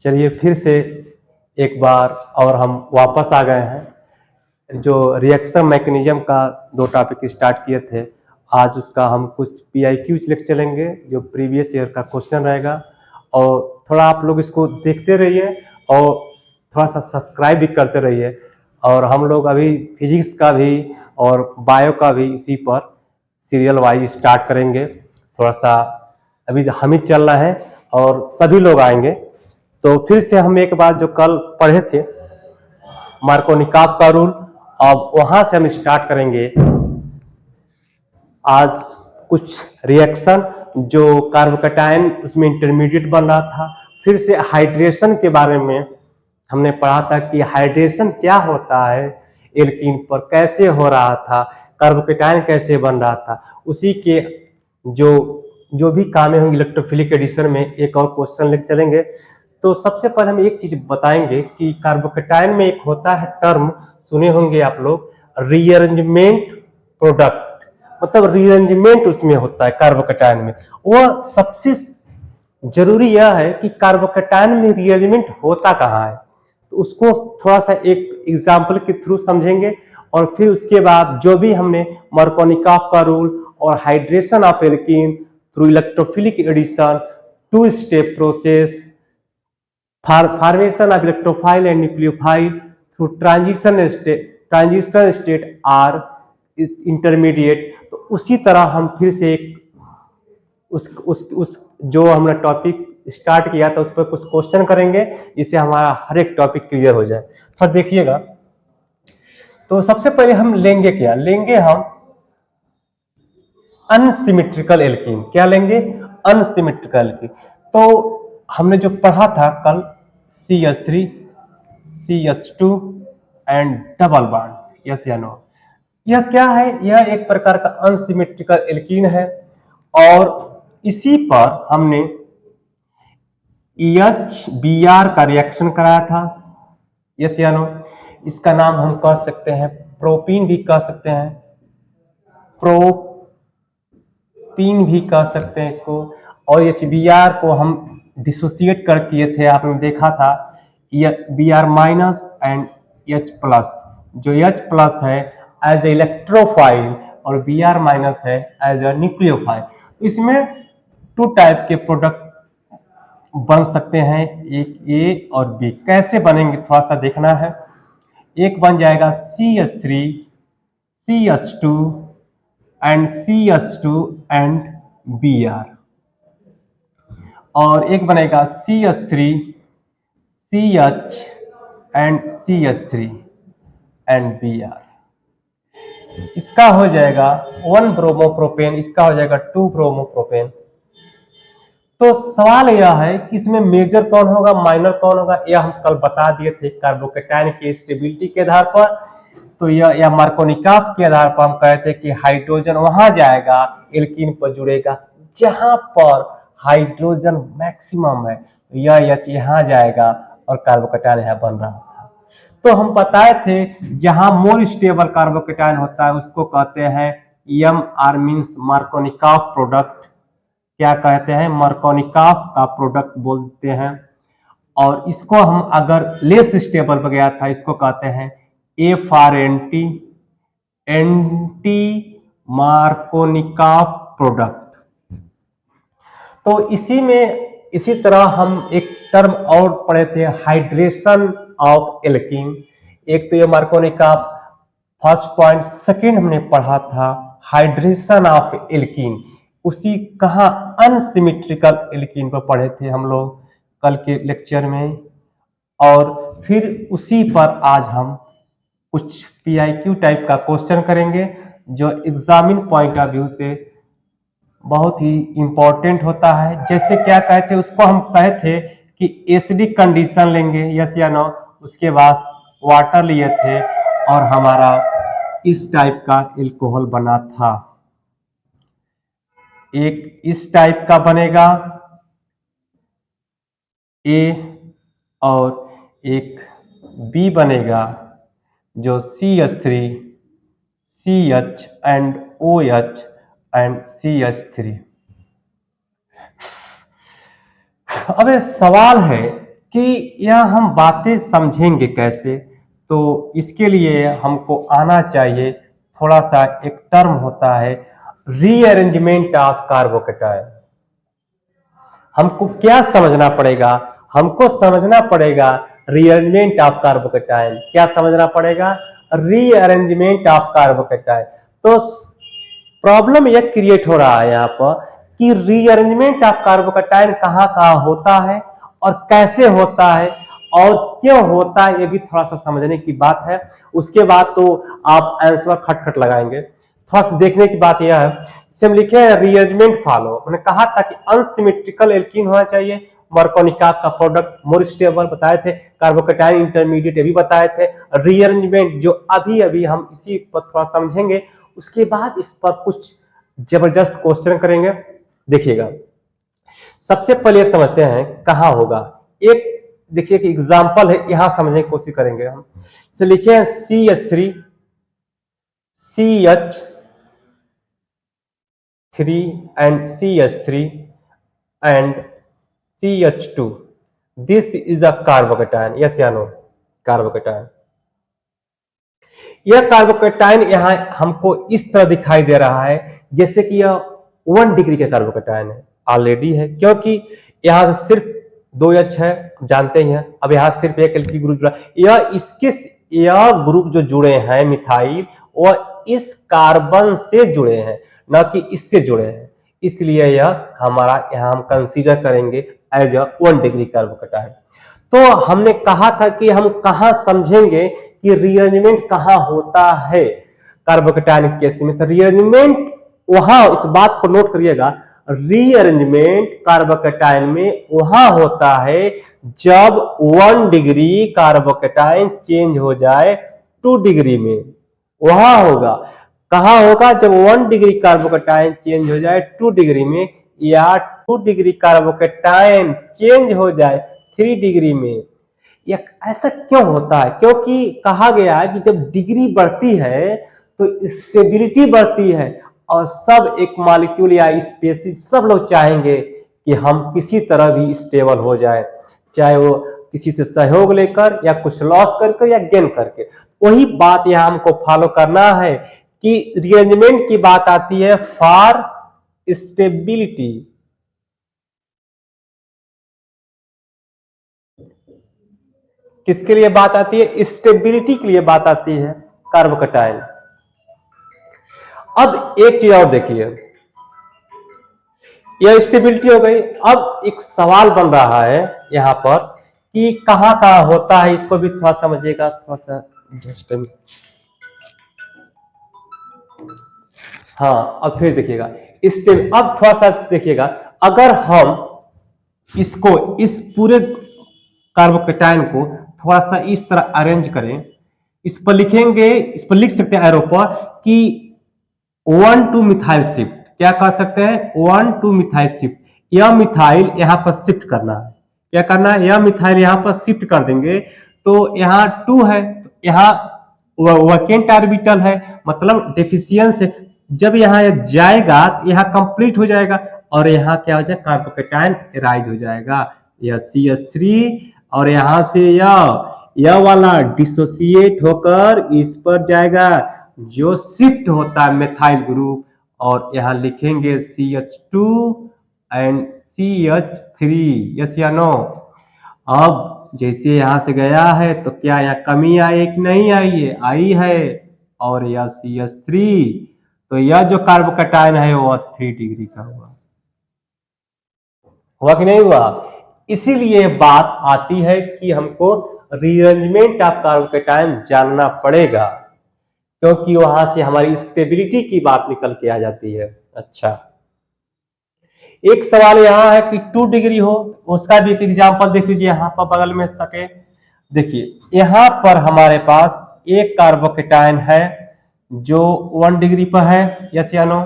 चलिए फिर से एक बार और हम वापस आ गए हैं। जो रिएक्शन मैकेनिज्म का दो टॉपिक स्टार्ट किए थे, आज उसका हम कुछ PIQs लेकर चलेंगे जो प्रीवियस ईयर का क्वेश्चन रहेगा। और थोड़ा आप लोग इसको देखते रहिए और थोड़ा सा सब्सक्राइब भी करते रहिए। और हम लोग अभी फिजिक्स का भी और बायो का भी इसी पर सीरियल वाइज स्टार्ट करेंगे। थोड़ा सा अभी हम ही चल रहा है और सभी लोग आएंगे। तो फिर से हम एक बार जो कल पढ़े थे मार्कोनिकॉफ का रूल, अब वहां से हम स्टार्ट करेंगे आज कुछ रिएक्शन जो कार्बोकैटायन उसमें इंटरमीडिएट बन रहा था। फिर से हाइड्रेशन के बारे में हमने पढ़ा था कि हाइड्रेशन क्या होता है, एल्कीन पर कैसे हो रहा था, कार्बोकैटायन कैसे बन रहा था। उसी के जो जो भी काम है इलेक्ट्रोफिलिक एडिशन में एक और क्वेश्चन लेकर चलेंगे। तो सबसे पहले हम एक चीज बताएंगे कि कार्बोकैटायन में एक होता है टर्म, सुने होंगे आप लोग, रीअरेंजमेंट प्रोडक्ट। मतलब रीअरेंजमेंट उसमें होता है कार्बोकैटायन में। वह सबसे जरूरी यह है कि कार्बोकैटायन में रीअरेंजमेंट होता कहाँ है, तो उसको थोड़ा सा एक एग्जाम्पल के थ्रू समझेंगे। और फिर उसके बाद जो भी हमने मार्कोनिकॉफ का रूल और hydration of alkene through electrophilic addition, two step process, formation of electrophile and nucleophile through transition state are intermediate। तो उसी तरह हम फिर से एक उस जो हमने टॉपिक स्टार्ट किया था उस पर कुछ क्वेश्चन करेंगे जिससे हमारा हर एक टॉपिक क्लियर हो जाए। तो देखिएगा, तो सबसे पहले हम लेंगे क्या लेंगे, हम अनसिमेट्रिकल एल्कीन। क्या लेंगे? Unsymmetrical alkene. तो हमने जो पढ़ा था कल CH3 CH2 and double bond, yes या नो। यह क्या है? यह एक प्रकार का अनसिमेट्रिकल एल्कीन है। और इसी पर हमने HBr का रिएक्शन कराया था, यस या नो। इसका नाम हम कह सकते हैं प्रोपीन भी कह सकते हैं, प्रोपीन भी कह सकते हैं इसको। और HBr को हम डिसोसिएट कर किए थे, आपने देखा था Br minus and H plus. जो H प्लस है एज ए इलेक्ट्रोफाइल और Br माइनस है एज ए न्यूक्लियोफाइल। इसमें टू टाइप के प्रोडक्ट बन सकते हैं, एक A और B। कैसे बनेंगे थोड़ा सा देखना है। एक बन जाएगा CH3 CH2 and CH2 and Br, और एक बनेगा CH3 CH and CH3 and Br। इसका हो जाएगा 1 ब्रोमोप्रोपेन, इसका हो जाएगा 2 ब्रोमोप्रोपेन। तो सवाल यह है कि इसमें मेजर कौन होगा, माइनर कौन होगा, यह हम कल बता दिए थे कार्बोकैटायन की स्टेबिलिटी के आधार पर। तो यह मार्कोनिकॉफ के आधार पर हम कहते हैं कि हाइड्रोजन वहां जाएगा, एल्कीन पर जुड़ेगा जहां पर हाइड्रोजन मैक्सिमम है। यह H यहाँ जाएगा और कार्बोकैटायन यहाँ बन रहा था। तो हम बताए थे जहां मोर स्टेबल कार्बोकैटायन होता है उसको कहते हैं MR मीन्स मार्कोनिकॉफ प्रोडक्ट। क्या कहते हैं? मार्कोनिकॉफ का प्रोडक्ट बोलते हैं। और इसको हम अगर लेस स्टेबल पर गया था इसको कहते हैं A for anti Markovnikov product. तो इसी तरह हम एक टर्म और पढ़े थे हाइड्रेशन ऑफ एल्कीन। एक तो ये मार्कोनिकॉफ फर्स्ट पॉइंट, सेकंड हमने पढ़ा था हाइड्रेशन ऑफ एल्कीन। उसी कहा अनसिमेट्रिकल एल्कीन पर पढ़े थे हम लोग कल के लेक्चर में। और फिर उसी पर आज हम कुछ PIQ टाइप का क्वेश्चन करेंगे जो एग्जामिन पॉइंट ऑफ व्यू से बहुत ही इंपॉर्टेंट होता है। जैसे क्या कहते उसको हम कहे थे कि एसिडिक कंडीशन लेंगे, यस या नो। उसके बाद वाटर लिए थे और हमारा इस टाइप का एल्कोहल बना था। एक इस टाइप का बनेगा A और एक B बनेगा जो CH3 CH and OH and CH3। अब सवाल है कि यह हम बातें समझेंगे कैसे, तो इसके लिए हमको आना चाहिए थोड़ा सा, एक टर्म होता है रीअरेंजमेंट ऑफ कार्बोकेटाइन। हमको क्या समझना पड़ेगा? हमको समझना पड़ेगा रीअरेंजमेंट ऑफ कार्बोकेटाइन। क्या समझना पड़ेगा? Rearrangement of carbocation. तो प्रॉब्लम यह क्रिएट हो रहा है यहाँ पर कि रीअरेंजमेंट ऑफ कार्बोकेटाइन कहाँ कहाँ होता है और कैसे होता है और क्यों होता है, ये भी थोड़ा सा समझने की बात है। उसके बाद तो आप आंसर खटखट लगाएंगे। थोड़ा सा देखने की बात यह है, इसे हम लिखे हैं रीअरेंजमेंट फॉलो। मैंने कहा था कि अनसिमेट्रिकल एल्कीन होना चाहिए, मार्कोनिका का प्रोडक्ट मोर स्टेबल बताए थे, कार्बोकेटाइन इंटरमीडिएट ये भी बताए थे। रीअरेंजमेंट जो अभी अभी हम इसी पर थोड़ा समझेंगे, उसके बाद इस पर कुछ जबरदस्त क्वेश्चन करेंगे। देखिएगा, सबसे पहले समझते हैं कहां होगा। एक देखिए कि एग्जांपल है, यहां समझने की कोशिश करेंगे हम। तो लिखे हैं CH3 and CH3 and CH2, this is a carbocation. Yes या नो? कार्बोकेटाइन। यह कार्बोकेटाइन यहां हमको इस तरह दिखाई दे रहा है जैसे कि यह 1 डिग्री के कार्बोकेटाइन है, ऑलरेडी है, क्योंकि यहां से सिर्फ 2 H है, जानते ही हैं। अब यहां सिर्फ एक एल्किल ग्रुप जुड़ा, यह ग्रुप जो जुड़े हैं मिथाइल, वह इस कार्बन से जुड़े हैं, न कि इससे जुड़े हैं। इसलिए यह हमारा यहां हम कंसीडर करेंगे एज अ 1 डिग्री कार्बोकेटाइन। तो हमने कहा था कि हम कहां समझेंगे कि रीअरेंजमेंट कहां होता है कार्बोकेटाइन केस में। तो रीअरेंजमेंट वहां, इस बात को नोट करिएगा, रीअरेंजमेंट कार्बोकेटाइन में वहां होता है जब 1 डिग्री कार्बोकेटाइन चेंज हो जाए 2 डिग्री में, वहां होगा। कहां होगा? जब 1 डिग्री कार्बोकेटाइन चेंज हो जाए 2 डिग्री में, या 2 डिग्री कार्बोकेटाइन चेंज हो जाए 3 डिग्री में। ऐसा क्यों होता है? क्योंकि कहा गया है कि जब डिग्री बढ़ती है तो स्टेबिलिटी बढ़ती है, और सब एक मॉलिक्यूल या स्पीशीज सब लोग चाहेंगे कि हम किसी तरह भी स्टेबल हो जाए, चाहे वो किसी से सहयोग लेकर या कुछ लॉस करके या गेन करके। वही बात यहां हमको फॉलो करना है कि रीअरेंजमेंट की बात आती है फॉर स्टेबिलिटी। किसके लिए बात आती है? स्टेबिलिटी के लिए बात आती है कार्बोकेटाइन। अब एक चीज और देखिए, यह स्टेबिलिटी हो गई। अब एक सवाल बन रहा है यहां पर कि कहां कहां होता है, इसको भी थोड़ा समझिएगा, थोड़ा सा जस्ट। हाँ, अब फिर देखिएगा अब थोड़ा सा देखिएगा, अगर हम इसको, इस पूरे कार्बोकेटाइन को थोड़ा सा इस तरह अरेंज करें, इस पर लिखेंगे, इस पर लिख सकते हैं एरो पर कि 1 मिथाइल शिफ्ट। क्या कह सकते हैं? 1 मिथाइल शिफ्ट। यह मिथाइल यहां पर शिफ्ट करना है। क्या करना है? यह मिथाइल यहां पर शिफ्ट कर देंगे, तो यहां 2 है, तो यहां वैकेंट ऑर्बिटल है, मतलब डेफिशिएंस है। जब यहां जाएगा तो यहां कंप्लीट हो जाएगा, और यहां क्या हो जाएगा? कार्बोकेटाइन राइज हो जाएगा, यह CH3, और यहां से यह वाला डिसोसिएट होकर इस पर जाएगा, जो शिफ्ट होता है मेथाइल ग्रुप, और यहां लिखेंगे CH2 एंड CH3। यस या नो? अब जैसे यहां से गया है तो क्या यहाँ कमी आई कि नहीं आई है? आई है। और यह CH3, तो यह जो कार्बोकेटाइन है वो 3 डिग्री का हुआ कि नहीं हुआ? इसीलिए बात आती है कि हमको रीअरेंजमेंट ऑफ कार्बोकेटाइन जानना पड़ेगा, क्योंकि वहां से हमारी स्टेबिलिटी की बात निकल के आ जाती है। अच्छा, एक सवाल यहां है कि 2 डिग्री हो, उसका भी एक एग्जांपल देख लीजिए यहां पर बगल में सके। देखिए, यहां पर हमारे पास एक कार्बोकेटाइन है जो 1 डिग्री पर है, यस या नो?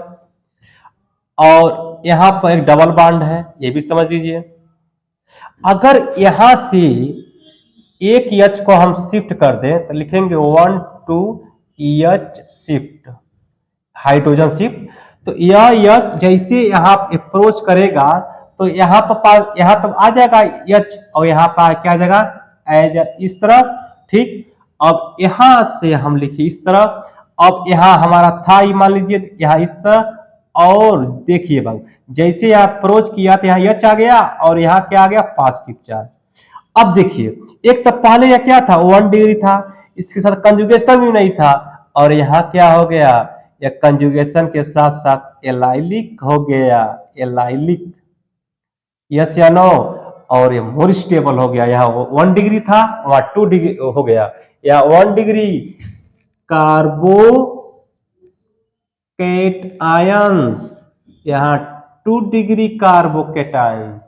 और यहां पर एक डबल बॉन्ड है, ये भी समझ लीजिए। अगर यहां से एक H को हम शिफ्ट कर दें तो लिखेंगे 1 H शिफ्ट, हाइड्रोजन शिफ्ट। तो यह H जैसे यहां अप्रोच करेगा तो यहाँ पर यहाँ पर आ जाएगा H और यहाँ पर क्या आ जाएगा एज इस तरह। ठीक, अब यहां से हम लिखिए इस तरह। अब यहाँ हमारा था मान लीजिए यहाँ इस तरह। और देखिए भाई जैसे अप्रोच किया तो यहाँ H आ गया और यहाँ क्या आ गया पॉजिटिव चार्ज। अब देखिए एक तो पहले यह क्या था 1 डिग्री था, इसके साथ कंजुगेशन भी नहीं था, और यहाँ क्या हो गया या कंजुगेशन के साथ साथ एलाइलिक हो गया, एलाइलिक। यस या नो? और ये मोर स्टेबल हो गया। यहाँ 1 डिग्री था वहां 2 डिग्री हो गया। या 1 डिग्री कार्बोकेट आयंस, यहाँ 2 डिग्री कार्बोकेटायंस,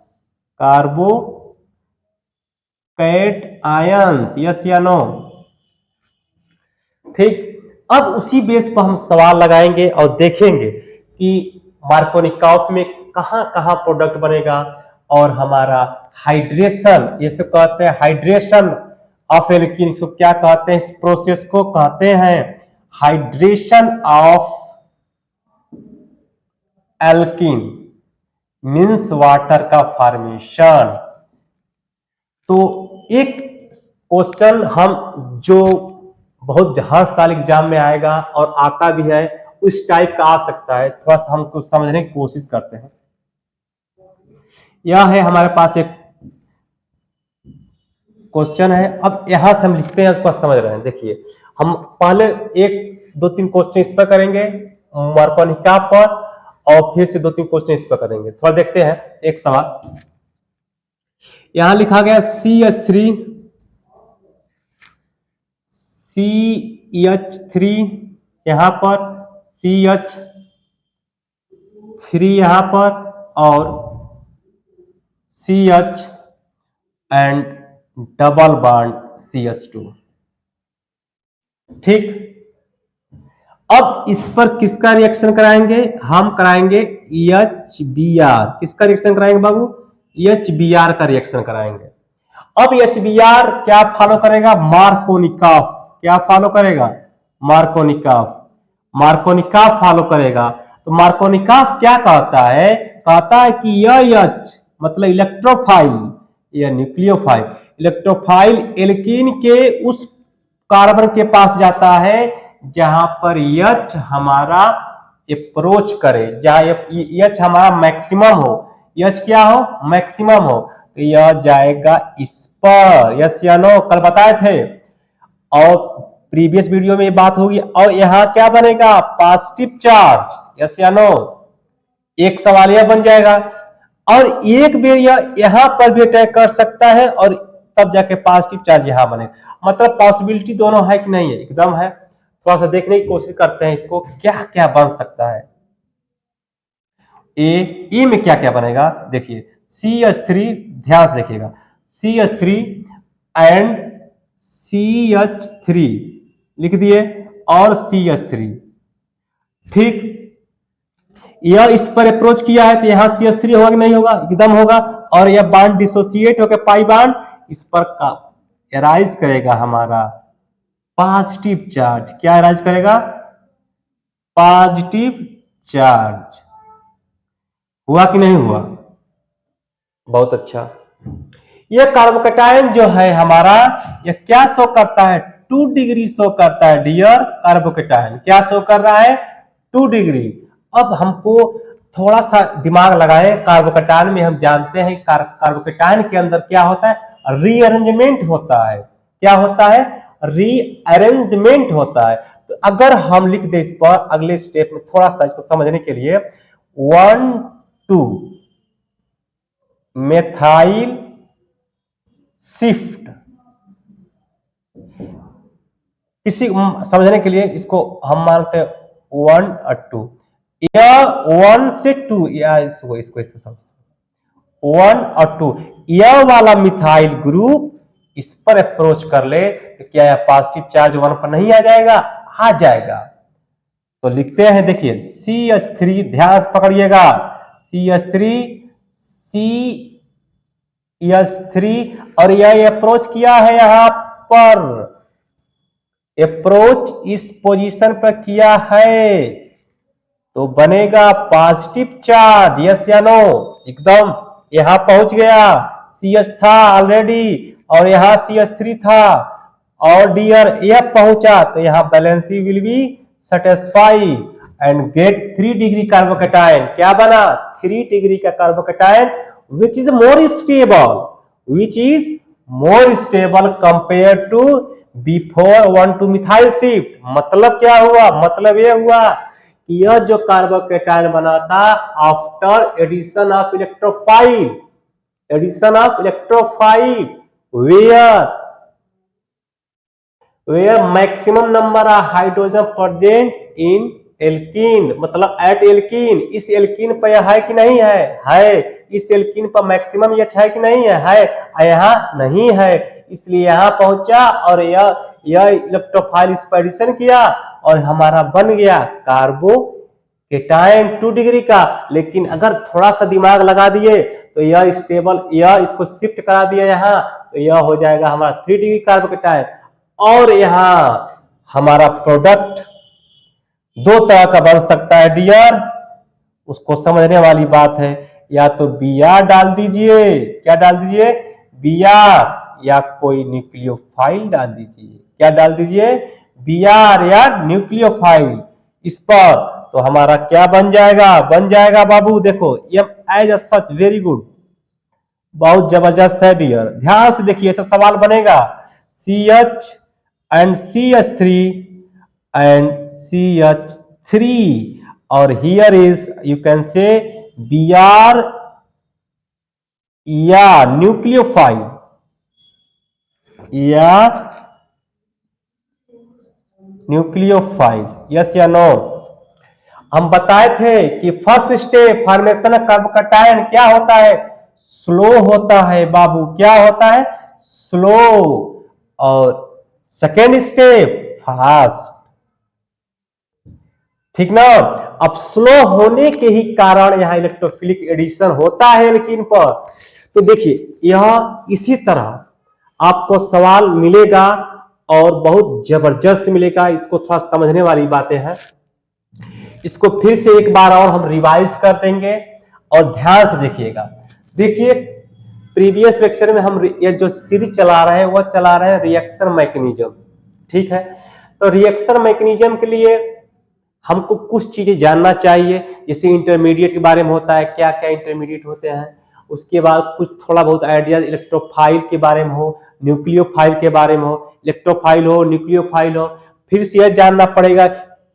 कार्बोकेट आयंस। यस या नो? ठीक, अब उसी बेस पर हम सवाल लगाएंगे और देखेंगे कि मार्कोनिकॉफ में कहां कहां प्रोडक्ट बनेगा। और हमारा हाइड्रेशन, ये सब कहते हैं हाइड्रेशन ऑफ एल्कीन, इसको क्या कहते हैं, इस प्रोसेस को कहते हैं hydration of alkene, means water का फॉर्मेशन। तो एक क्वेश्चन हम जो बहुत हर साल एग्जाम में आएगा और आता भी है उस टाइप का आ सकता है, थोड़ा सा हम कुछ समझने की कोशिश करते हैं। यह है हमारे पास एक क्वेश्चन है। अब यहां से हम लिखते हैं, उसको समझ रहे हैं। देखिए हम पहले 1-2-3 क्वेश्चन इस पर करेंगे मार्कोनिका पर, और फिर से 2-3 क्वेश्चन इस पर करेंगे। थोड़ा देखते हैं। एक सवाल यहां लिखा गया CH3 यहां पर, CH3 यहां पर, और CH and double bond CH2। ठीक, अब इस पर किसका रिएक्शन कराएंगे? हम कराएंगे HBr। किसका रिएक्शन कराएंगे बाबू? HBr का रिएक्शन कराएंगे। अब HBr क्या फॉलो करेगा? मार्कोनिकॉफ। क्या फॉलो करेगा? मार्कोनिकॉफ। मार्कोनिकॉफ फॉलो करेगा। तो मार्कोनिकॉफ क्या कहता है? कहता है कि यह H मतलब इलेक्ट्रोफाइल या न्यूक्लियोफाइल, इलेक्ट्रोफाइल एल्कीन के उस कार्बन के पास जाता है जहां पर H हमारा अप्रोच करे, जहां H हमारा मैक्सिमम हो। H क्या हो? मैक्सिमम हो। तो यह जाएगा इस पर। यस या नो? कल बताए थे और प्रीवियस वीडियो में ये बात होगी। और यहां क्या बनेगा? Positive charge. यस या नो? एक सवाल यह बन जाएगा। और एक बेर यह यहां पर भी अटैक कर सकता है और तब जाके पॉजिटिव चार्ज यहां बने। मतलब पॉसिबिलिटी दोनों है कि नहीं है? एकदम है। थोड़ा सा देखने की कोशिश करते हैं इसको क्या क्या बन सकता है। ए में क्या क्या बनेगा? देखिए CH3, ध्यान से देखिएगा, CH3 एंड CH3 लिख दिए और CH3। ठीक, यह इस पर अप्रोच किया है तो यहां CH3 होगा कि नहीं होगा? एकदम होगा। और यह बॉन्ड डिसोसिएट होकर पाई बॉन्ड इस पर का एराइज करेगा हमारा पॉजिटिव चार्ज। क्या एराइज करेगा? Positive charge. हुआ कि नहीं हुआ? बहुत अच्छा। यह कार्बोकेटायन जो है हमारा, यह क्या शो करता है? 2 डिग्री शो करता है डियर कार्बोकेटायन। क्या शो कर रहा है? 2 डिग्री। अब हमको थोड़ा सा दिमाग लगाएं। कार्बोकेटायन में हम जानते हैं कार्बोकेटायन के अंदर क्या होता है? रीअरेंजमेंट होता है। क्या होता है? रीअरेंजमेंट होता है। तो अगर हम लिख दे इस पर अगले स्टेप में, थोड़ा सा इसको समझने के लिए, 1,2 मेथाइल शिफ्ट, किसी समझने के लिए इसको हम मानते हैं 1 और 2, या 1 से 2, या इसको 1 और 2, यह वाला मिथाइल ग्रुप इस पर अप्रोच कर ले तो क्या यह पॉजिटिव चार्ज 1 पर नहीं आ जाएगा? आ जाएगा। तो लिखते हैं, देखिए CH3, ध्यान से पकड़िएगा, CH3 और यह अप्रोच किया है यहां पर, अप्रोच इस पोजीशन पर किया है तो बनेगा पॉजिटिव चार्ज। यस या नो? एकदम यहाँ पहुंच गया, CH था ऑलरेडी और यहाँ CH3 था और डियर F पहुंचा, तो यहाँ valency will be satisfy and get 3 degree carbocation. क्या बना? 3 डिग्री का carbocation which is more stable, which is more stable compare to before 1,2 methyl shift. मतलब क्या हुआ? मतलब ये हुआ कि यह जो कार्बोकेटाइन बना था after addition of electrophile, addition of electrophile where maximum number of hydrogen present in alkene, मतलब एट एल्कीन। इस एल्कीन पर यह है कि नहीं है? है। इस एल्कीन पर मैक्सिमम एच है कि नहीं है? है। यहाँ नहीं है, इसलिए यहाँ पहुंचा और यह इलेक्ट्रोफाइल एक्सपेडिशन किया और हमारा बन गया कार्बोकेटाइन 2 डिग्री का। लेकिन अगर थोड़ा सा दिमाग लगा दिए तो यह स्टेबल, यह इसको शिफ्ट करा दिया यहाँ, तो यह हो जाएगा हमारा 3 डिग्री कार्बोकेटाइन। और यहाँ हमारा प्रोडक्ट दो तरह का बन सकता है डियर, उसको समझने वाली बात है। या तो Br डाल दीजिए, क्या डाल दीजिए? Br, या कोई न्यूक्लियोफाइल डाल दीजिए। क्या डाल दीजिए? Br या न्यूक्लियोफाइल। इस पर तो हमारा क्या बन जाएगा? बन जाएगा बाबू, देखो एज सच वेरी गुड, बहुत जबरदस्त है डियर। ध्यान से देखिए, ऐसा सवाल बनेगा CH and CH3 and CH3 और here is you can say Br या न्यूक्लियोफाइल या न्यूक्लियोफाइल, यस या नो? हम बताए थे कि first step formation of carbocation क्या होता है? स्लो होता है बाबू। क्या होता है? स्लो। और सेकेंड स्टेप फास्ट, ठीक ना? अब स्लो होने के ही कारण यहां इलेक्ट्रोफिलिक एडिशन होता है एल्कीन पर। तो देखिए यह इसी तरह आपको सवाल मिलेगा और बहुत जबरदस्त मिलेगा। इसको थोड़ा समझने वाली बातें हैं, इसको फिर से एक बार और हम रिवाइज कर देंगे और ध्यान से देखिएगा। देखिए प्रीवियस लेक्चर में हम ये जो सीरीज चला रहे हैं वह चला रहे हैं रिएक्शन मैकेनिज्म, ठीक है? तो रिएक्शन मैकेनिज्म के लिए हमको कुछ चीजें जानना चाहिए, जैसे इंटरमीडिएट के बारे में होता है, क्या क्या इंटरमीडिएट होते हैं। उसके बाद कुछ थोड़ा बहुत आइडिया इलेक्ट्रोफाइल के बारे में हो, न्यूक्लियोफाइल के बारे में हो, इलेक्ट्रोफाइल हो, न्यूक्लियोफाइल हो। फिर से यह जानना पड़ेगा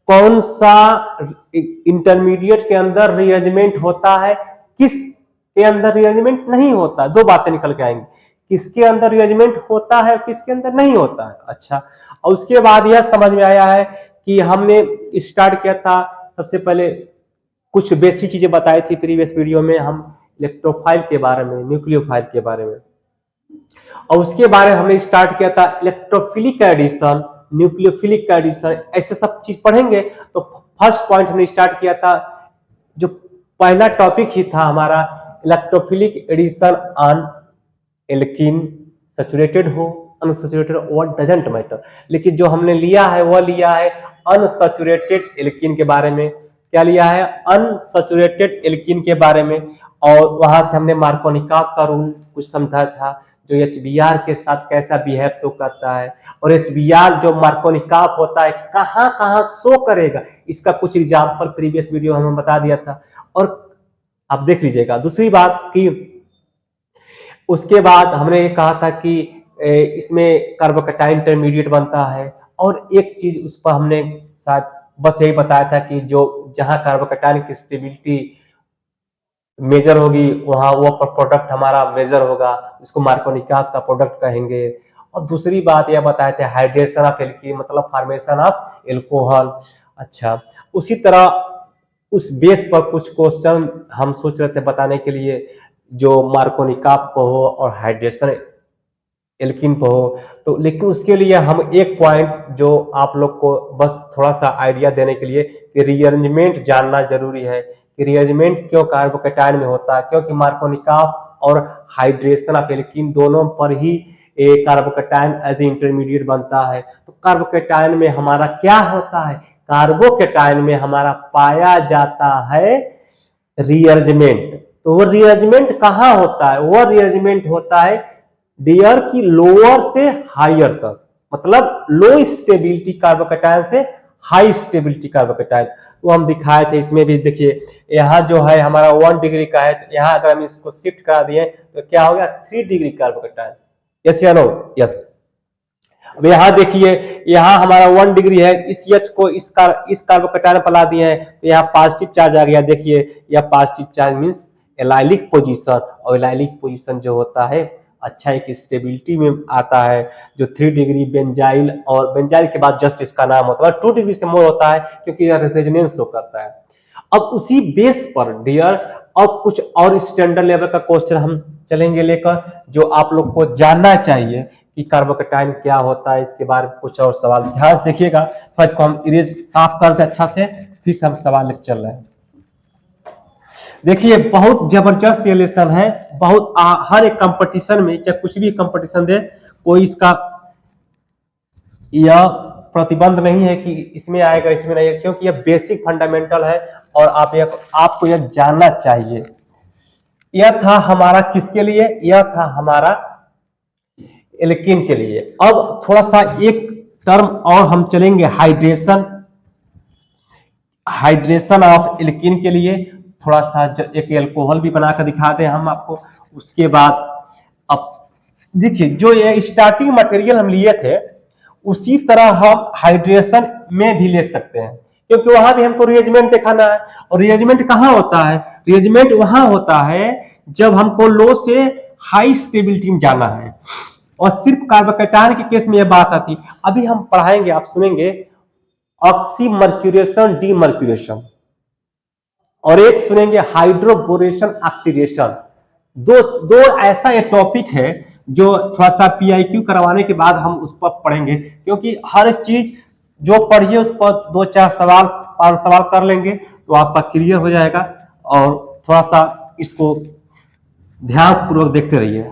कौन सा इंटरमीडिएट के अंदर रीअरेंजमेंट होता है, किस के अंदर रीअरेंजमेंट नहीं होता। दो बातें निकल के आएंगी, किसके अंदर रीअरेंजमेंट होता है, किसके अंदर नहीं होता है। अच्छा, और उसके बाद यह समझ में आया है कि हमने स्टार्ट किया था, सबसे पहले कुछ बेसिक चीजें बताई थी प्रीवियस वीडियो में, हम इलेक्ट्रोफाइल के बारे में, न्यूक्लियोफाइल के बारे में, और उसके बारे में हमने स्टार्ट किया था इलेक्ट्रोफिलिक एडिशन, न्यूक्लियोफिलिक एडिशन, ऐसे सब चीज पढ़ेंगे। तो फर्स्ट पॉइंट हमने स्टार्ट किया था, जो पहला टॉपिक ही था हमारा electrophilic addition on alkene, saturated हो अनसैचुरेटेड व्हाट डजंट मैटर, लेकिन जो हमने लिया है वह लिया है अनसैचुरेटेड एल्कीन के बारे में। क्या लिया है? अनसैचुरेटेड एल्कीन के बारे में। और वहां से हमने मार्कोनिकॉफ का रूल कुछ समझा था, जो HBr के साथ कैसा बिहेव शो करता है, और HBr जो मार्कोनिकॉफ होता है कहां कहां शो करेगा, इसका कुछ एग्जांपल प्रीवियस वीडियो हमें बता दिया था। और आप देख लीजिएगा। दूसरी बात कि उसके बाद हमने ये कहा था कि इसमें कार्बोकेटाइन इंटरमीडिएट बनता है, और एक चीज उस पर हमने शायद बस यही बताया था कि जो जहां कार्बोकेटाइन की स्टेबिलिटी मेजर होगी वहां वो प्रोडक्ट हमारा मेजर होगा, उसको मार्कोनिकॉफ का प्रोडक्ट कहेंगे। और दूसरी बात यह बताए थे हाइड्रेशन ऑफ एल्कीन, मतलब फॉर्मेशन ऑफ एल्कोहल। अच्छा, उसी तरह उस बेस पर कुछ क्वेश्चन हम सोच रहे थे बताने के लिए, जो मार्कोनिकॉफ पर हो और हाइड्रेशन एल्कीन पर हो। तो लेकिन उसके लिए हम एक पॉइंट जो आप लोग को बस थोड़ा सा आइडिया देने के लिए कि रीअरेंजमेंट जानना जरूरी है कि रीअरेंजमेंट क्यों कार्बोकेटाइन में होता है, क्योंकि मार्कोनिकॉफ और हाइड्रेशन ऑफ एल्कीन दोनों पर ही कार्बोकेटाइन एज ए इंटरमीडिएट बनता है। तो कार्बोकेटाइन में हमारा क्या होता है? कार्बोकेटाइन में हमारा पाया जाता है रीअरेंजमेंट। तो वो रीअरेंजमेंट कहाँ होता है? वो रीअरेंजमेंट होता है डियर की लोअर से हायर तक, मतलब लो स्टेबिलिटी कार्बोकैटायन से हाई स्टेबिलिटी कार्बोकैटायन। तो हम दिखाए थे इसमें भी, देखिए यहाँ जो है हमारा 1 डिग्री का है, तो यहाँ अगर हम इसको शिफ्ट करा दिए तो क्या हो गया 3 डिग्री कार्बोकैटायन। यस या नो? यस। अब यहाँ देखिए, यहाँ हमारा 1 डिग्री है, इस H को इस कार्बोकैटायन पर ला दिए हैं तो यहाँ पॉजिटिव चार्ज आ गया। देखिए यह positive charge means allylic position, और एलाइलिक पोजीशन जो होता है अच्छा एक स्टेबिलिटी में आता है, जो 3 डिग्री बेंजाइल, और बेंजाइल के बाद जस्ट इसका नाम होता है 2 डिग्री से मोर होता है क्योंकि यह रेजोनेंस शो करता है। अब उसी बेस पर डियर अब कुछ और स्टैंडर्ड लेवल का क्वेश्चन हम चलेंगे लेकर, जो आप लोग को जानना चाहिए कि कार्बोकैटायन क्या होता है, इसके बारे में कुछ और सवाल ध्यान से देखिएगा। फर्स्ट को हम इरेज साफ करते अच्छा से, फिर से हम सवाल लेकर चल रहे हैं। देखिए बहुत जबरदस्त ये लेसन है, बहुत हर एक कंपटीशन में, चाहे कुछ भी कंपटीशन दे, कोई इसका यह प्रतिबंध नहीं है कि इसमें आएगा इसमें नहीं है, क्योंकि यह बेसिक फंडामेंटल है और आपको यह जानना चाहिए। यह था हमारा किसके लिए? यह था हमारा एल्कीन के लिए। अब थोड़ा सा एक टर्म और हम चलेंगे, हाइड्रेशन, हाइड्रेशन ऑफ एल्कीन के लिए थोड़ा सा एक एल्कोहल भी बनाकर दिखाते हैं हम आपको। उसके बाद अब देखिए जो ये स्टार्टिंग मटेरियल हम लिए थे उसी तरह हम हाइड्रेशन में भी ले सकते हैं, क्योंकि वहां भी हमको रिएजमेंट दिखाना है। और रिएजमेंट कहाँ होता है? रिएजमेंट वहां होता है जब हमको लो से हाई स्टेबिलिटी में जाना है, और सिर्फ कार्बोकैटायन के केस में यह बात आती। अभी हम पढ़ाएंगे, आप सुनेंगे ऑक्सीमर्क्यूरेशन, डीमर्क्यूरेशन, और एक सुनेंगे हाइड्रोबोरेशन ऑक्सीडेशन। दो ऐसा ये टॉपिक है जो थोड़ा सा PIQ करवाने के बाद हम उस पर पढ़ेंगे, क्योंकि हर एक चीज जो पढ़िए उस पर 2-4 सवाल 5 सवाल कर लेंगे तो आपका क्लियर हो जाएगा। और थोड़ा सा इसको ध्यान पूर्वक देखते रहिए।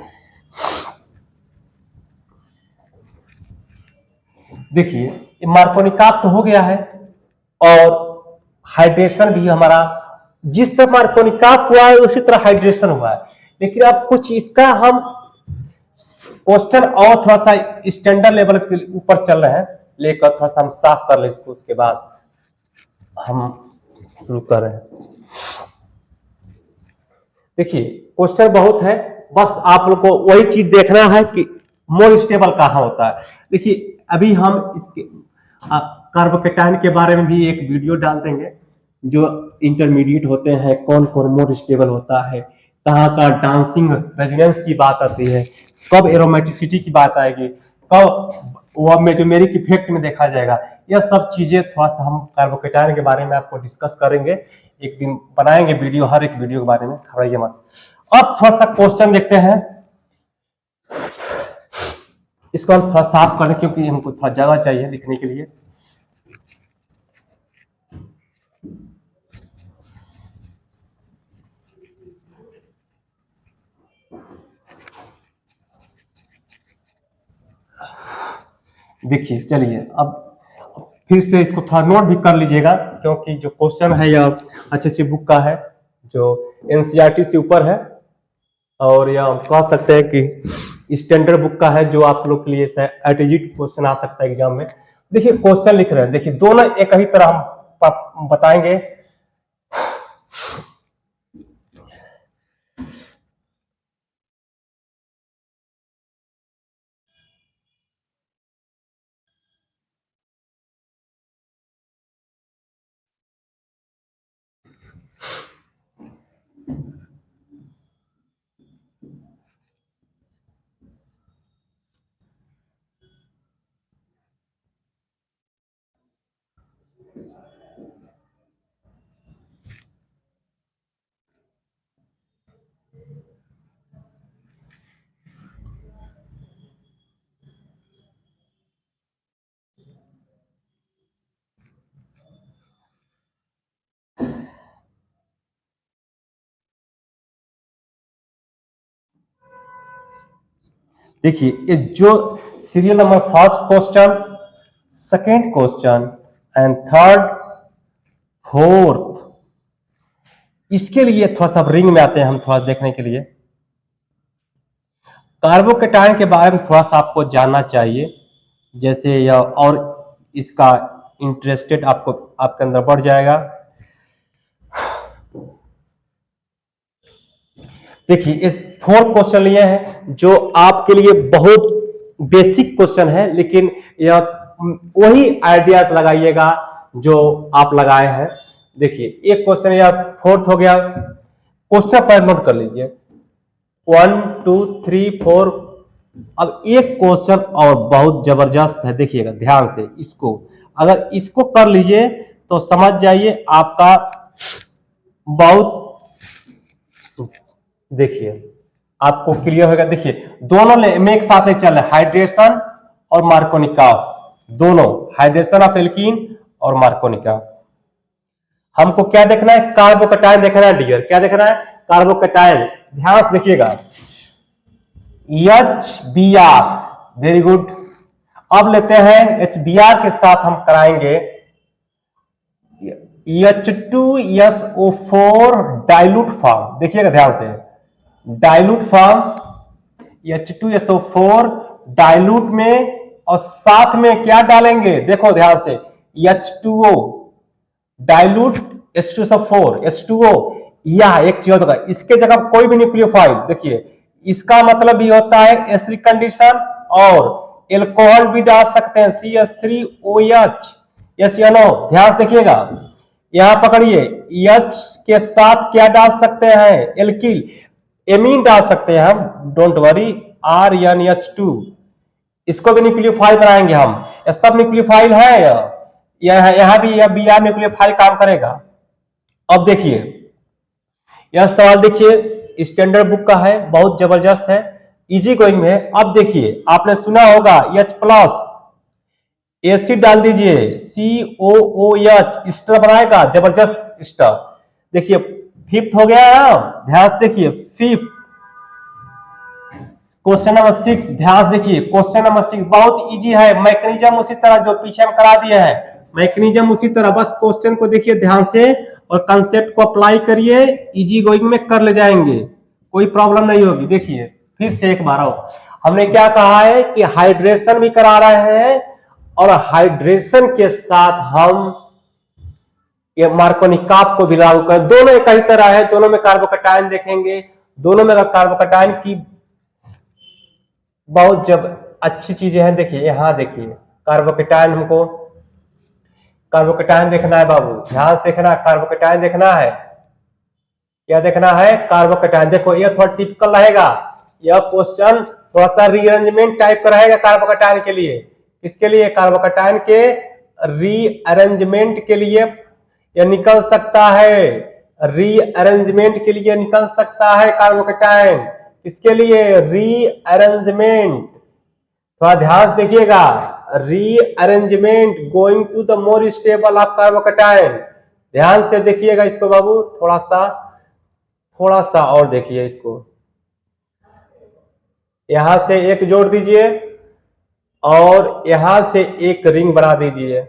देखिए मार्कोनिकाप तो हो गया है, और हाइड्रेशन भी हमारा, जिस तरह मार्कोनिकाप हुआ है उसी तरह हाइड्रेशन हुआ है। लेकिन अब कुछ इसका हम क्वेश्चन और थोड़ा सा स्टैंडर्ड लेवल के ऊपर चल रहे हैं, लेकर थोड़ा सा हम साफ कर ले इसको, उसके बाद हम शुरू कर रहे हैं। देखिए क्वेश्चन बहुत है, बस आप लोग को वही चीज देखना है कि मोर स्टेबल कहाँ होता है। देखिए अभी हम इसके कार्बोकैटायन के बारे में भी एक वीडियो डाल देंगे, जो इंटरमीडिएट होते हैं कौन कौन मोर स्टेबल होता है, कहाँ कहाँ डांसिंग रेजोनेंस की बात आती है, कब एरोमेटिसिटी की बात आएगी, कब वो मेटोमेरिक इफेक्ट में देखा जाएगा। यह सब चीजें थोड़ा सा हम कार्बोकैटायन के बारे में आपको डिस्कस करेंगे, एक दिन बनाएंगे वीडियो, हर एक वीडियो के बारे में, घबराइए मत। अब थोड़ा सा क्वेश्चन देखते हैं, इसको हम थोड़ा साफ करें क्योंकि हमको थोड़ा जगह चाहिए लिखने के लिए। देखिए चलिए अब फिर से इसको थोड़ा नोट भी कर लीजिएगा, क्योंकि जो क्वेश्चन है यह अच्छे से बुक का है, जो NCERT से ऊपर है, और यह कह सकते हैं कि स्टैंडर्ड बुक का है, जो आप लोग के लिए एटीजिट क्वेश्चन आ सकता है एग्जाम में। देखिए क्वेश्चन लिख रहे हैं, देखिए दोनों एक ही तरह हम बताएंगे। देखिए ये जो serial number first question, second question and third, fourth, इसके लिए थोड़ा सा रिंग में आते हैं हम थोड़ा देखने के लिए। कार्बोकेटाइन के बारे में थोड़ा सा आपको जानना चाहिए, जैसे यह और इसका इंटरेस्टेड आपको आपके अंदर बढ़ जाएगा। देखिए इस 4 क्वेश्चन लिए हैं जो आपके लिए बहुत बेसिक क्वेश्चन है, लेकिन यह वही आइडियाज लगाइएगा जो आप लगाए हैं। देखिए एक क्वेश्चन या 4th हो गया, क्वेश्चन पर नोट कर लीजिए 1 2 3 4। अब एक क्वेश्चन और बहुत जबरदस्त है, देखिएगा ध्यान से इसको, अगर इसको कर लीजिए तो समझ जाइए आपका बहुत, देखिए आपको क्लियर होगा। देखिए दोनों में एक साथ चल रहा है, हाइड्रेशन और मार्कोनिका, दोनों हाइड्रेशन ऑफ एल्कीन और मार्कोनिका। हमको क्या देखना है, कार्बोकेटाइन देखना है डियर, क्या देखना है, कार्बोकेटाइन। ध्यान से देखिएगा HBr, वेरी गुड। अब लेते हैं HBr के साथ हम कराएंगे H2SO4 डाइल्यूट फॉर्म। देखिएगा ध्यान से, डाइल्यूट फॉर्म H2SO4 डाइल्यूट में, और साथ में क्या डालेंगे, देखो ध्यान से H2O डाइल्यूट H2SO4 H2O, या एक चीज होगा इसके जगह कोई भी न्यूक्लियोफाइल। देखिए इसका मतलब ये होता है एसिडिक कंडीशन, और एल्कोहल भी डाल सकते हैं CH3OH SNO। ध्यान देखिएगा, यहां पकड़िए H के साथ क्या डाल सकते हैं, एल्किल एमीन डाल सकते हैं हम, डोंट वरी, RnH2, इसको भी न्यूक्लियोफाइल बनाएंगे हम। ये सब न्यूक्लियोफाइल है, यहां भी यह Br न्यूक्लियोफाइल काम करेगा। अब देखिए यह सवाल देखिए स्टैंडर्ड बुक का है, बहुत जबरदस्त है, इजी गोइंग में है। अब देखिए आपने सुना होगा H+ एसिड डाल दीजिए COOH, स्टर बनाएगा, जबरदस्त स्टर। देखिए 5th हो गया ना, ध्यान से देखिए 5th, क्वेश्चन नंबर 6, ध्यान से देखिए क्वेश्चन नंबर 6 बहुत इजी है। मैकेनिज्म उसी तरह जो पीछे हम करा दिए हैं, मैकेनिज्म उसी तरह, बस क्वेश्चन को देखिए ध्यान से और कंसेप्ट को अप्लाई करिए, इजी गोइंग में कर ले जाएंगे, कोई प्रॉब्लम नहीं होगी। देखिए फिर से एक बार आओ, हमने क्या कहा है कि हाइड्रेशन भी करा रहे हैं, और हाइड्रेशन के साथ हम ये मार्कोनिकाप को भी लागू कर, दोनों एक ही तरह है, दोनों में कार्बोकेटाइन देखेंगे, दोनों में कार्बोकेटाइन की बहुत जब अच्छी चीजें हैं। देखिए यहां देखिए कार्बोकेटाइन, हमको कार्बोकेटाइन देखना है बाबू, ध्यान से देखना, कार्बोकेटाइन देखना है, क्या देखना है, कार्बोकेटाइन। देखो ये थोड़ा टिपिकल रहेगा, यह क्वेश्चन थोड़ा सा रीअरेंजमेंट टाइप का रहेगा कार्बोकेटाइन के लिए। किसके लिए, कार्बोकेटाइन के रीअरेंजमेंट के लिए यह निकल सकता है, रीअरेंजमेंट के लिए निकल सकता है कार्बोकेटाइन। इसके लिए रीअरेंजमेंट, थोड़ा ध्यान देखिएगा, rearrangement going to the more stable of carbocation. ध्यान से देखिएगा इसको बाबू, थोड़ा सा और देखिए इसको, यहां से एक जोड़ दीजिए और यहां से एक रिंग बना दीजिए।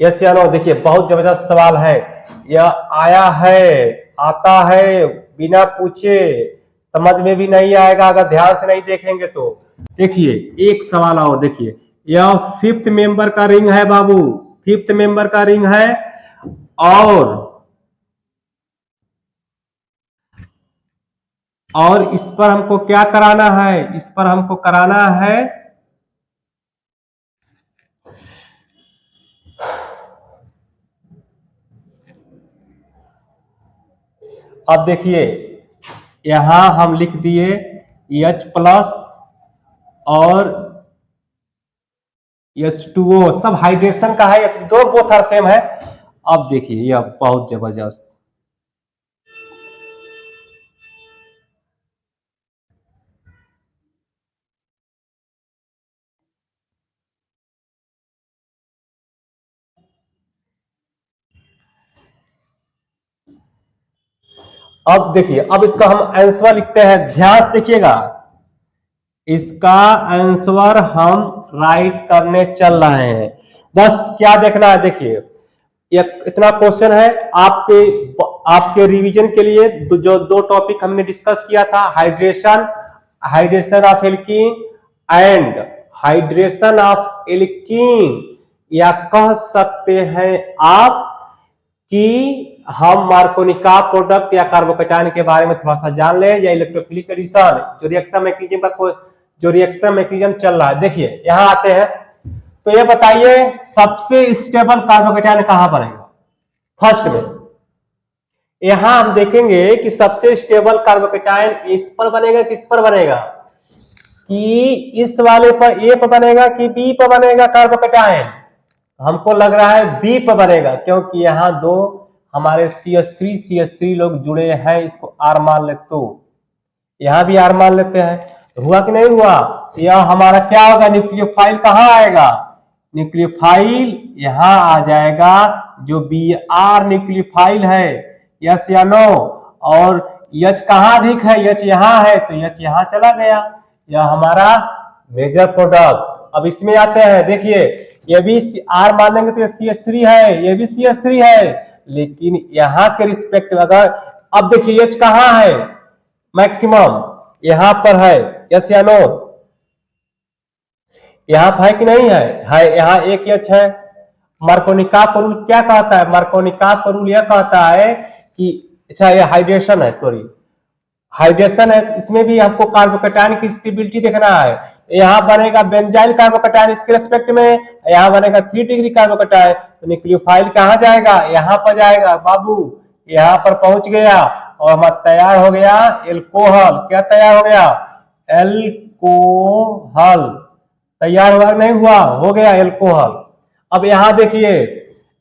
यस या नो, देखिए बहुत जबरदस्त सवाल है, यह आया है, आता है बिना पूछे, समझ में भी नहीं आएगा अगर ध्यान से नहीं देखेंगे तो। देखिए एक सवाल और देखिए, यह 5th मेंबर का रिंग है बाबू, 5th मेंबर का रिंग है, और इस पर हमको क्या कराना है, इस पर हमको कराना है अब देखिए यहां हम लिख दिए H+ और H2O, सब हाइड्रेशन का है, दो बोथ आर सेम है। अब देखिए यह बहुत जबरदस्त, अब देखिए, अब इसका हम आंसर लिखते हैं, ध्यान से देखिएगा, इसका आंसर हम राइट करने चल रहे हैं। बस क्या देखना है, देखिए इतना क्वेश्चन है आपके आपके रिवीजन के लिए। जो दो टॉपिक हमने डिस्कस किया था, hydration of alkene and hydration of alkene, या कह सकते हैं आप कि हम मार्कोनिका प्रोडक्ट या कार्बोकेटायन के बारे में थोड़ा सा जान लें, या इलेक्ट्रोफिलिक एडिशन जो रिएक्शन मैकेनिज्म का जो रिएक्शन मैकेनिज्म चल रहा है। देखिए यहां आते हैं, तो ये बताइए सबसे स्टेबल कार्बोकेटायन कहां बनेगा? फर्स्ट में यहां हम देखेंगे कि सबसे स्टेबल कार्बोकेटायन इस पर बनेगा, किस पर बनेगा, कि इस वाले पर ए पर बनेगा कि बी पर बनेगा कार्बोकेटायन? हमको लग रहा है बी पर बनेगा, क्योंकि यहां दो हमारे CH3 लोग जुड़े हैं। इसको आर मान लेते, तो यहां भी आर मान लेते हैं। हुआ कि नहीं हुआ? यह हमारा क्या होगा? न्यूक्लियोफाइल कहां आएगा? न्यूक्लियोफाइल यहां आ जाएगा, जो Br न्यूक्लियोफाइल है, यस या नो? और H कहां अधिक है? H यहां है, तो H यहां चला गया। यह हमारा मेजर प्रोडक्ट। अब इसमें आते हैं, देखिए ये भी आर मान लेंगे तो CH3 है, ये भी CH3 है, लेकिन यहां के रिस्पेक्ट अगर, अब देखिए H कहां है मैक्सिमम? यहां पर है, यस या नो? यहां पर है कि नहीं है? यहां एक H है। मार्कोनिका का रूल क्या कहता है? मार्कोनिका का रूल यह कहता है कि, अच्छा ये हाइड्रेशन है, सॉरी हाइड्रेशन है, इसमें भी हमको कार्बोकेटायन की स्टेबिलिटी देखना है। यहां बनेगा बेंजाइल कार्बोकेटायन इसके रेस्पेक्ट में, यहां बनेगा 3 डिग्री कार्बोकेटायन, तो न्यूक्लियोफाइल कहां जाएगा? यहां पर जाएगा बाबू, यहां पर पहुंच गया और हमारा तैयार हो गया एल्कोहल। क्या तैयार हो गया? एल्कोहल तैयार हुआ नहीं हुआ? हो गया एल्कोहल। अब यहां देखिए,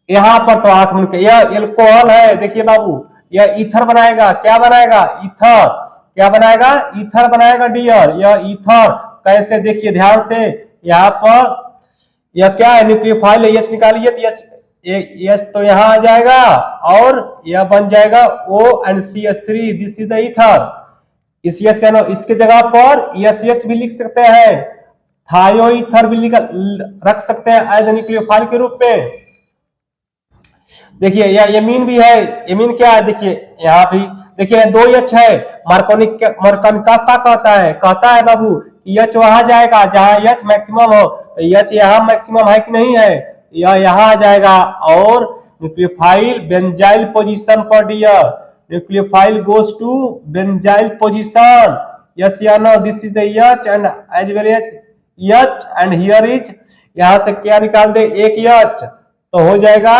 यहां पर तो आंख मिल के यह एल्कोहल है, देखिए बाबू यह ईथर बनाएगा। क्या बनाएगा? ईथर। क्या बनाएगा? ईथर बनाएगा डियर। यह ईथर कैसे? देखिए ध्यान से, यहाँ पर यह क्या है? न्यूक्लियोफाइल है, H निकालिए तो H तो यहां आ जाएगा और यह बन जाएगा ONCH3, this is the ether. इसके जगह पर SH भी लिख सकते हैं, थायो ईथर भी रख सकते हैं एज न्यूक्लियोफाइल के रूप में। देखिए यह यमीन भी है, यमीन क्या है? देखिए यहाँ भी देखिए 2 H है। मार्कोनिका क्या कहता है बाबू, H वहां जाएगा जहां H मैक्सिमम हो, H यहाँ मैक्सिमम है कि नहीं है? यह यहाँ आ जाएगा और न्यूक्लियोफाइल बेंजाइल पोजीशन पर dear, nucleophile goes to benzyl position, yes या no? This is the H and as well as H and here is, यहां से क्या निकाल दे? एक H, तो हो जाएगा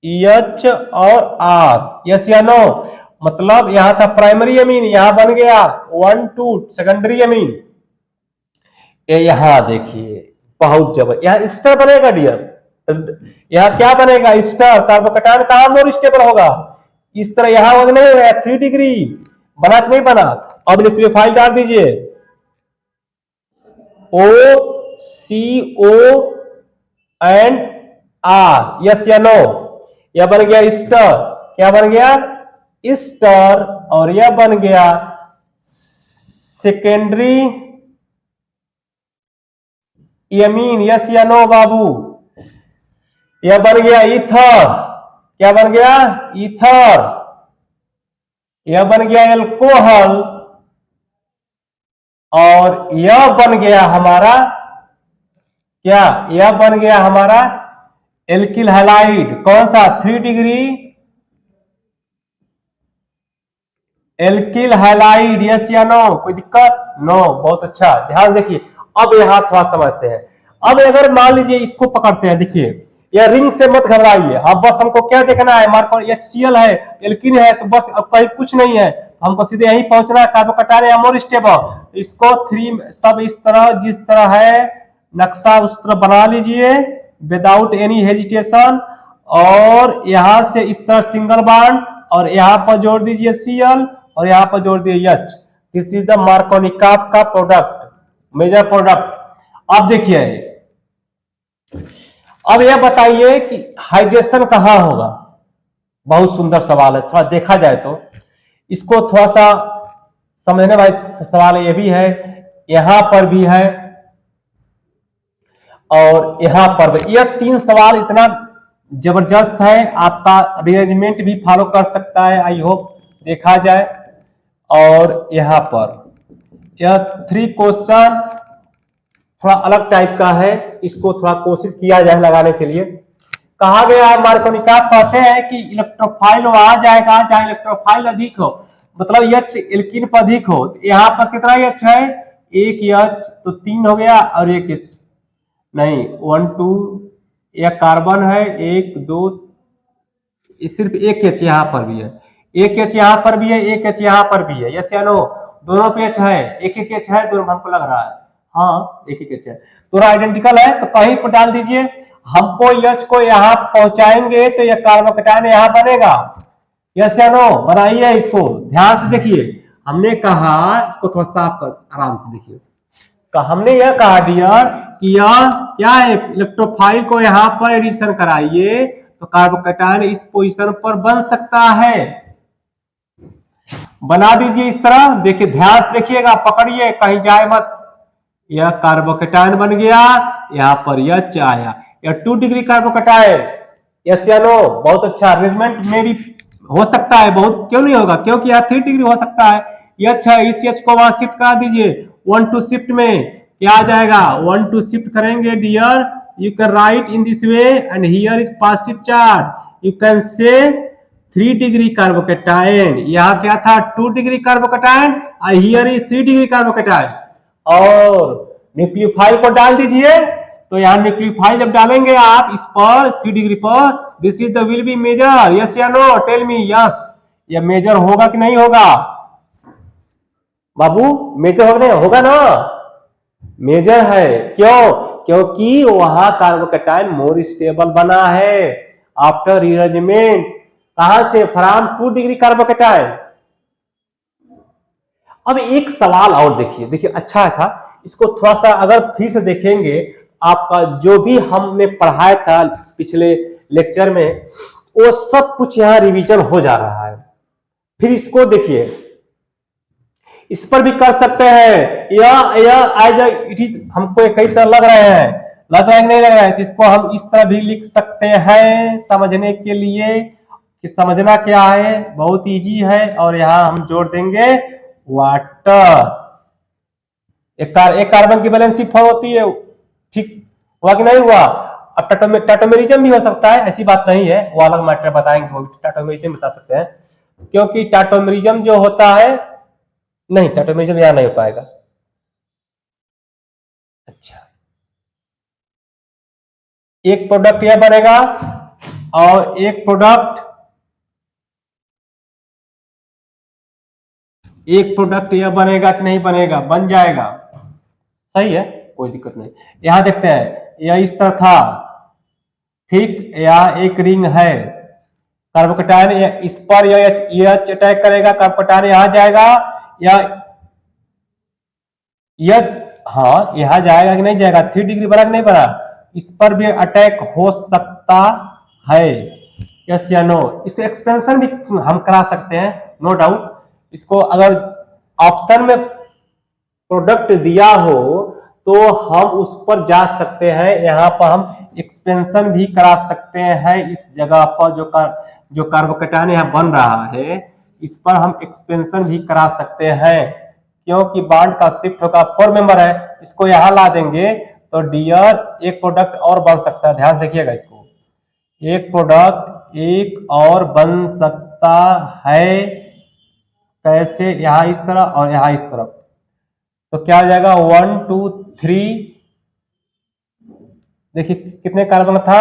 NH और R, यस या नो? मतलब यहां था प्राइमरी अमीन, यहां बन गया 1 2 सेकेंडरी अमीन। यहां देखिए बहुत जबरदस्त, यहां स्टर बनेगा डियर। यहां क्या बनेगा? स्टर। कार्बोकेटायन कहां मोर स्टेबल होगा? इस तरह यहां हो नहीं होगा, 3 डिग्री बना कि नहीं बना? अब न्यूक्लियोफाइल डाल दीजिए, OCO एंड R, यस या नो? यह बन गया स्टर। क्या बन गया? स्टर। और यह बन गया सेकेंडरी यमीन, यस या नो बाबू? यह बन गया ईथर। क्या बन गया? ईथर। यह बन गया एल्कोहल और यह बन गया हमारा क्या? यह बन गया हमारा एल्किल हैलाइड। कौन सा? 3 डिग्री एल्किल हैलाइड, यस या नो? कोई दिक्कत? नो। बहुत अच्छा, ध्यान देखिए। अब यहां थोड़ा समझते हैं। अब अगर मान लीजिए इसको पकड़ते हैं, देखिए यह रिंग से मत घबराइए। अब बस हमको क्या देखना है? मार्कर HCl है, एल्किन है, तो बस अब कहीं कुछ नहीं है, हमको सीधे यहीं पहुंचना है। कार्बोकेटायन या मोर स्टेबल, इसको 3 सब इस तरह जिस तरह है नक्शा उस तरह बना लीजिए विदाउट एनी हेजिटेशन। और यहां से इस तरह सिंगल बॉन्ड और यहां पर जोड़ दीजिए Cl और यहां पर जोड़ दिए H। दिस इज द मार्कोनिका का प्रोडक्ट, मेजर प्रोडक्ट। अब देखिए, अब यह बताइए कि हाइड्रेशन कहां होगा? बहुत सुंदर सवाल है, थोड़ा देखा जाए तो इसको थोड़ा सा समझने वाला सवाल यह भी है, यहां पर भी है और यहां पर भी। यह 3 सवाल इतना जबरदस्त है, आपका रिअरेंजमेंट भी फॉलो कर सकता है, आई होप देखा जाए। और यहाँ पर यह 3 क्वेश्चन थोड़ा अलग टाइप का है, इसको थोड़ा कोशिश किया जाए लगाने के लिए। कहा गया है मार्कोनिका कहते हैं कि इलेक्ट्रोफाइल वहां जाएगा जहां इलेक्ट्रोफाइल अधिक हो, मतलब एच एल्कीन पर अधिक हो। यहाँ पर कितना एच है, एक एच, तो 3 हो गया, और एक एच नहीं 1 2, यह कार्बन है 1 2, सिर्फ एक एच यहाँ पर भी है, एक एच यहाँ पर भी है, एक एच यहाँ पर भी है, यस या नो? दोनों पे एच है, एक एक एच है, दोनों हमको लग रहा है, हाँ एक एक एच है, दोनों आइडेंटिकल है, तो कहीं पर डाल दीजिए। हमको एच को यहाँ पहुंचाएंगे तो यह कार्बोकेटायन यहाँ बनेगा, यस या नो? बनाइए इसको, ध्यान से देखिए। हमने कहा इसको थोड़ा साफ कर, आराम से देखिए। हमने यह कहा डियर कि यह क्या है, इलेक्ट्रोफाइल को यहाँ पर एडिशन कराइए तो कार्बोकेटायन इस पोजीशन पर बन सकता है। बना दीजिए इस तरह, देखिए ध्यान से देखिएगा, पकड़िए कहीं जाए मत। यह कार्बोकेटायन बन गया, यहाँ पर यह आया, यह 2 डिग्री कार्बोकेटायन, यस या नो? बहुत अच्छा, अरेंजमेंट में भी हो सकता है, बहुत क्यों नहीं होगा, क्योंकि यहाँ 3 डिग्री हो सकता है। ये अच्छा है, इस एच को वहां शिफ्ट करा दीजिए 1 2 शिफ्ट में, क्या आ जाएगा 1 2 शिफ्ट करेंगे dear, you can write in this way and here is positive charge, you can say 3 degree carbocation, यहाँ क्या था 2 degree carbocation, here is 3 degree carbocation. और न्यूक्लियोफाइल को डाल दीजिए, तो यहाँ न्यूक्लियोफाइल जब डालेंगे आप इस पर 3 डिग्री पर, this is the will be major, yes या नो? टेल मी यस, यह मेजर होगा कि नहीं होगा बाबू? मेजर होगा नहीं होगा ना? मेजर है, क्यों? क्योंकि वहां कार्बोकेटायन मोर स्टेबल बना है आफ्टर रीअरेंजमेंट, कहां से, फ्रॉम 2 डिग्री कार्बोकेटायन। अब एक सवाल और देखिए, देखिए अच्छा था, इसको थोड़ा सा अगर फिर से देखेंगे, आपका जो भी हमने पढ़ाया था पिछले लेक्चर में, वो सब कुछ यहाँ रिवीजन हो जा रहा है। फिर इसको देखिए, इस पर भी कर सकते हैं, या एज इट इज, हमको कई तरह लग रहे हैं, लग रहा है कि नहीं लग रहा है, तो इसको हम इस तरह भी लिख सकते हैं समझने के लिए कि समझना क्या है, बहुत इजी है। और यहाँ हम जोड़ देंगे वाटर, एक कार्बन की बैलेंस शिफ्ट होती है, ठीक हुआ कि नहीं हुआ? अब टाटोमेरिज्म भी हो सकता है, ऐसी बात नहीं है, वो अलग मैटर बताएंगे, वो टाटोमेरिज्म बता सकते हैं, क्योंकि टाटोमेरिज्म जो होता है, नहीं टाटोमेरिज्म यहां नहीं हो पाएगा। अच्छा, एक प्रोडक्ट यह बनेगा और एक प्रोडक्ट यह बनेगा कि नहीं बनेगा? बन जाएगा, सही है, कोई दिक्कत नहीं। यहां देखते हैं, यह इस तरह था, ठीक, यह एक रिंग है, कार्बोकेटायन इस पर यह अटैक करेगा, कार्बोकेटायन यहां जाएगा, या यह, हाँ यहां जाएगा कि नहीं जाएगा, 3 डिग्री बना कि नहीं बना, इस पर भी अटैक हो सकता है, यस या नो? इसको एक्सपेंशन भी हम करा सकते हैं, नो डाउट। इसको अगर ऑप्शन में प्रोडक्ट दिया हो तो हम उस पर जा सकते हैं, यहाँ पर हम एक्सपेंशन भी करा सकते हैं, इस जगह पर जो कार्बोकेटायन यहाँ बन रहा है, इस पर हम एक्सपेंशन भी करा सकते हैं, क्योंकि बॉन्ड का शिफ्ट होगा, 4 मेंबर है, इसको यहाँ ला देंगे तो डियर एक प्रोडक्ट और बन सकता है, ध्यान देखिएगा इसको, एक प्रोडक्ट एक और बन सकता है, कैसे? यहाँ इस तरह और यहाँ इस तरफ, तो क्या हो जाएगा 1 2 3, देखिए कितने कार्बन था,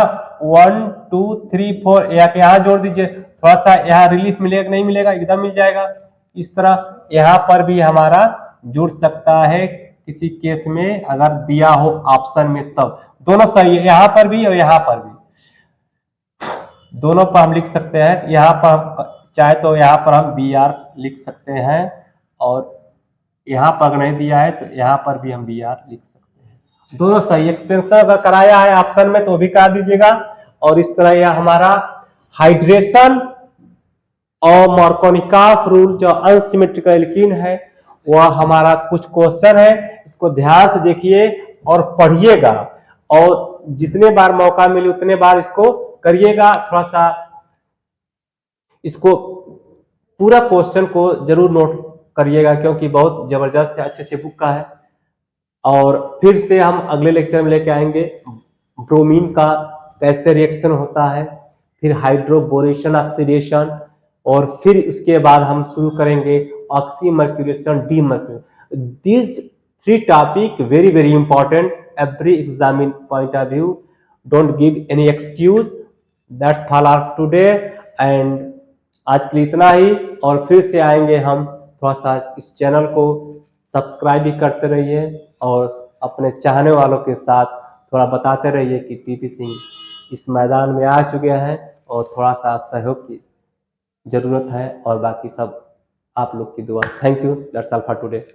1 2 3 4, यहाँ जोड़ दीजिए, थोड़ा सा यहाँ रिलीफ मिलेगा नहीं मिलेगा? एकदम मिल जाएगा। इस तरह यहाँ पर भी हमारा जुड़ सकता है किसी केस में, अगर दिया हो ऑप्शन में, तब दोनों सही है, यहाँ पर भी और यहाँ पर भी, दोनों पर हम लिख सकते हैं। यहाँ पर हम चाहे तो यहाँ पर हम बी आर लिख सकते हैं, और यहाँ पर अगर नहीं दिया है तो यहाँ पर भी हम बी आर लिख सकते हैं, दोनों सही। एक्सपेंशन अगर कराया है ऑप्शन में तो भी करा दीजिएगा। और इस तरह यह हमारा हाइड्रेशन और मार्कोनिकॉफ रूल जो अनसिमेट्रिकल एल्कीन है, वह हमारा कुछ क्वेश्चन है, इसको ध्यान से देखिए और पढ़िएगा, और जितने बार मौका मिले उतने बार इसको करिएगा, थोड़ा सा इसको पूरा क्वेश्चन को जरूर नोट करिएगा, क्योंकि बहुत जबरदस्त है, अच्छे अच्छे बुक का है। और फिर से हम अगले लेक्चर में लेके आएंगे ब्रोमीन का कैसे रिएक्शन होता है, फिर हाइड्रोबोरेशन ऑक्सीडेशन, और फिर उसके बाद हम शुरू करेंगे oxymercuration, demercuration. This 3 topic very very important every examine point of view. Don't give any excuse. That's all are today, and आज के लिए इतना ही। और फिर से आएंगे हम, थोड़ा सा इस चैनल को सब्सक्राइब भी करते रहिए और अपने चाहने वालों के साथ थोड़ा बताते रहिए कि टीपी सिंह इस मैदान में आ चुके हैं और थोड़ा सा सहयोग की जरूरत है, और बाकी सब आप लोग की दुआ। Thank you, that's all for today.